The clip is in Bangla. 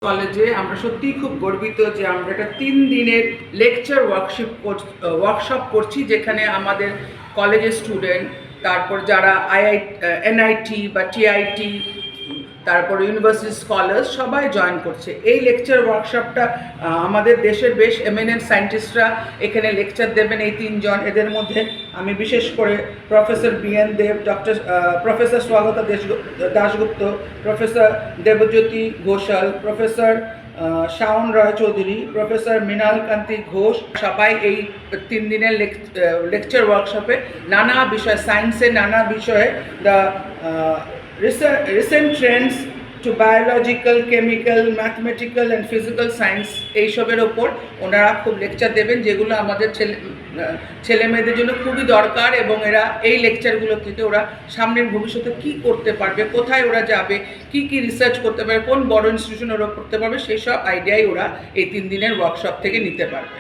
কলেজে আমরা সত্যিই খুব গর্বিত যে আমরা একটা 3 দিনের লেকচার ওয়ার্কশপ করছি, যেখানে আমাদের কলেজের স্টুডেন্ট, তারপর যারা এনআইটি বা টিআইটি, তারপর ইউনিভার্সিটি স্কলার্স সবাই জয়েন করছে এই লেকচার ওয়ার্কশপটা। আমাদের দেশের বেশ এমিনেন্ট সায়েন্টিস্টরা এখানে লেকচার দেবেন, এই 3 জন। এদের মধ্যে আমি বিশেষ করে professor BN Deb, professor Swagata Dasgupta, professor Debjyoti Ghoshal, professor Shaon Roy Chowdhury, professor Mrinal Kanti Ghosh সবাই এই 3 দিনের লেকচার ওয়ার্কশপে নানা বিষয়, সায়েন্সের নানা বিষয়ে the recent trends to biological, chemical, mathematical and physical science এইসবের ওপর ওনারা খুব লেকচার দেবেন, যেগুলো আমাদের ছেলে মেয়েদের জন্য খুবই দরকার। এবং এরা এই লেকচারগুলো থেকে ওরা সামনের ভবিষ্যতে কি করতে পারবে, কোথায় ওরা যাবে, কি রিসার্চ করতে পারবে, কোন বড় ইনস্টিটিউশন ওরা করতে পারবে, সেই সব আইডিয়াই ওরা এই 3 দিনের ওয়ার্কশপ থেকে নিতে পারবে।